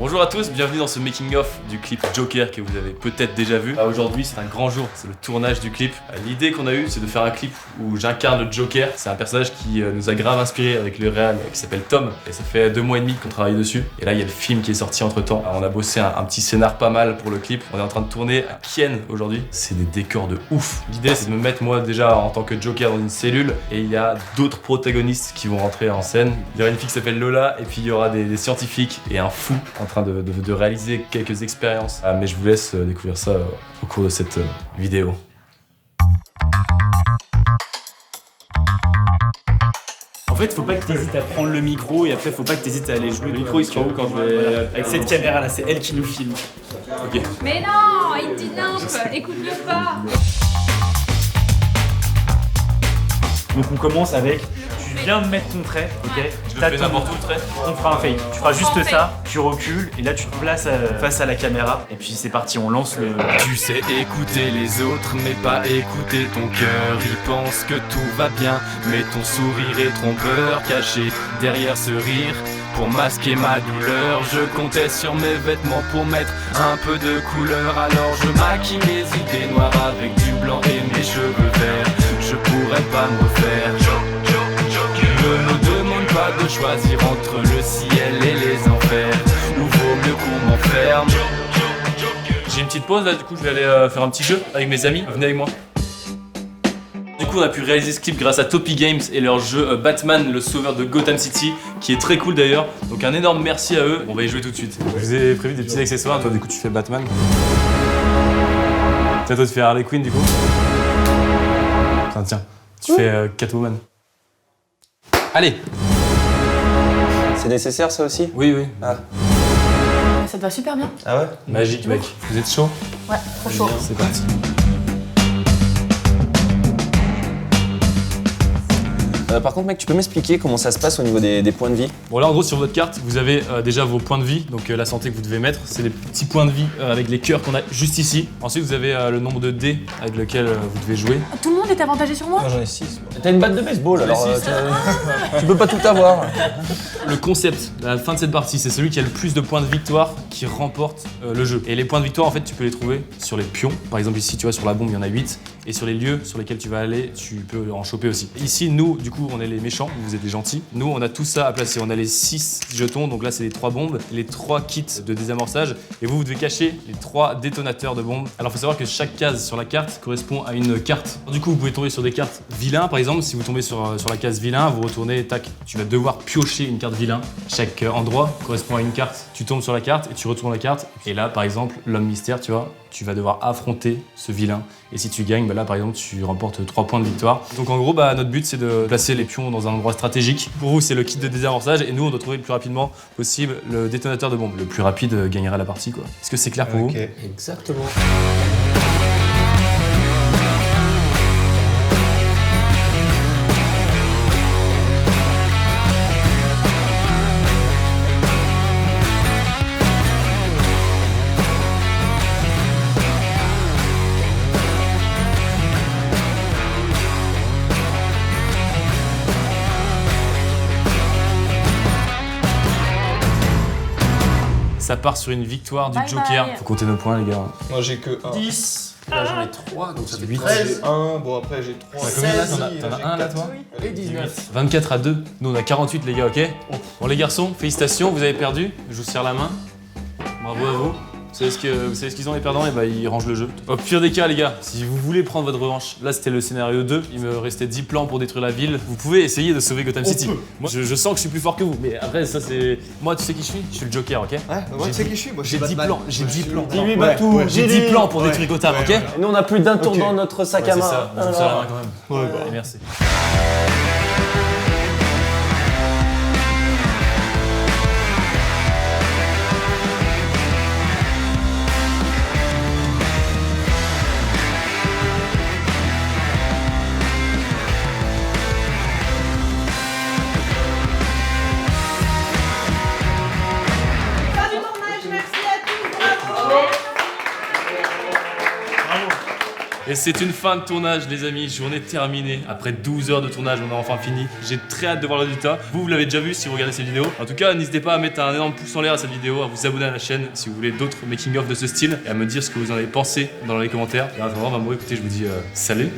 Bonjour à tous, bienvenue dans ce making-of du clip Joker que vous avez peut-être déjà vu. Aujourd'hui c'est un grand jour, c'est le tournage du clip. L'idée qu'on a eue c'est de faire un clip où j'incarne le Joker. C'est un personnage qui nous a grave inspiré avec le réal qui s'appelle Tom. Et ça fait 2 mois et demi qu'on travaille dessus. Et là il y a le film qui est sorti entre temps. On a bossé un petit scénar pas mal pour le clip. On est en train de tourner à Kien aujourd'hui. C'est des décors de ouf. L'idée c'est de me mettre moi déjà en tant que Joker dans une cellule. Et il y a d'autres protagonistes qui vont rentrer en scène. Il y aura une fille qui s'appelle Lola et puis il y aura des scientifiques et un fou en train de réaliser quelques expériences. Mais je vous laisse découvrir ça au cours de cette vidéo. En fait, faut pas que t'hésites à prendre le micro et après faut pas que t'hésites à aller jouer. Le micro il sera où quand je vais... Avec cette caméra là, c'est elle qui nous filme. Ok. Mais non, il dit nimp, écoute-le pas. Donc on commence avec, tu viens de mettre ton trait, ok? Je le fais n'importe où le trait. On fera un fake. Tu feras juste ça, tu recules et là tu te places face à la caméra et puis c'est parti, on lance le... Tu sais écouter les autres mais pas écouter ton cœur. Il pense que tout va bien mais ton sourire est trompeur. Caché derrière ce rire pour masquer ma douleur. Je comptais sur mes vêtements pour mettre un peu de couleur. Alors je maquille mes idées noires avec du blanc et mes cheveux verts. Je pourrais pas me refaire. Ne me demande pas de choisir entre le ciel et les enfers. Ou vaut mieux qu'on m'enferme. J'ai une petite pause là, du coup je vais aller faire un petit jeu avec mes amis. Venez avec moi. Du coup on a pu réaliser ce clip grâce à Topi Games et leur jeu Batman, le sauveur de Gotham City, qui est très cool d'ailleurs. Donc un énorme merci à eux. On va y jouer tout de suite. Je vous ai prévu des petits accessoires. Toi du coup tu fais Batman. Tiens, toi tu fais Harley Quinn du coup. Tiens, tu fais Catwoman. Allez. C'est nécessaire ça aussi? Oui, oui. Ah. Ça te va super bien. Ah ouais? Magique mec. Vous êtes chaud? Ouais, trop chaud. C'est parti. Par contre mec, tu peux m'expliquer comment ça se passe au niveau des points de vie? Bon là en gros sur votre carte vous avez déjà vos points de vie, donc la santé que vous devez mettre, c'est les petits points de vie avec les cœurs qu'on a juste ici. Ensuite vous avez le nombre de dés avec lequel vous devez jouer. Tout le monde est avantagé sur moi? Moi j'en ai 6. T'as une batte de baseball alors tu peux pas tout avoir. Le concept à la fin de cette partie, c'est celui qui a le plus de points de victoire qui remporte le jeu. Et les points de victoire en fait tu peux les trouver sur les pions. Par exemple ici tu vois sur la bombe il y en a 8. Et sur les lieux sur lesquels tu vas aller, tu peux en choper aussi. Ici nous du coup on est les méchants, vous êtes les gentils. Nous on a tout ça à placer, on a les 6 jetons, donc là c'est les 3 bombes, les 3 kits de désamorçage. Et vous devez cacher les 3 détonateurs de bombes. Alors faut savoir que chaque case sur la carte correspond à une carte. Du coup vous pouvez tomber sur des cartes vilains par exemple. Si vous tombez sur la case vilain, vous retournez, tac, tu vas devoir piocher une carte vilain. Chaque endroit correspond à une carte. Tu tombes sur la carte et tu retournes la carte. Et là par exemple l'homme mystère, tu vois, tu vas devoir affronter ce vilain. Et si tu gagnes, bah là par exemple tu remportes 3 points de victoire. Donc en gros notre but c'est de placer les pions dans un endroit stratégique. Pour vous c'est le kit de désamorçage et nous on doit trouver le plus rapidement possible le détonateur de bombe. Le plus rapide gagnera la partie quoi. Est-ce que c'est clair pour vous? Exactement. Ça part sur une victoire du Bye Joker. bye. Faut compter nos points les gars. Moi j'ai que 1. 10. Là j'en ai 3, donc ça fait 8. 13. 1, bon après j'ai 3. Combien là t'en as un là toi? Et 19. 24 à 2. Nous on a 48 les gars, ok? Bon les garçons, félicitations, vous avez perdu. Je vous serre la main. Bravo à vous. Vous savez ce qu'ils ont les perdants? Et bah ils rangent le jeu. Au pire des cas les gars, si vous voulez prendre votre revanche, là c'était le scénario 2, il me restait 10 plans pour détruire la ville. Vous pouvez essayer de sauver Gotham City. Moi je sens que je suis plus fort que vous, mais après ça c'est... Moi tu sais qui je suis? Je suis le Joker, ok? Ouais, moi tu sais qui je suis? Moi J'ai 10 plans, j'ai 10 plans. Dis-lui Batou. J'ai 10 plans pour détruire Gotham, ok? Nous on a plus d'un tour Ok. dans notre sac à C'est main. ça, je vous serre la main quand même. Ouais, bah. Et merci. Fin du tournage, merci à tous, bravo. Et c'est une fin de tournage, les amis. Journée terminée. Après 12 heures de tournage, on a enfin fini. J'ai très hâte de voir le résultat. Vous l'avez déjà vu si vous regardez cette vidéo. En tout cas, n'hésitez pas à mettre un énorme pouce en l'air à cette vidéo, à vous abonner à la chaîne si vous voulez d'autres making-of de ce style et à me dire ce que vous en avez pensé dans les commentaires. Et en attendant, bah, moi, écoutez, je vous dis salut.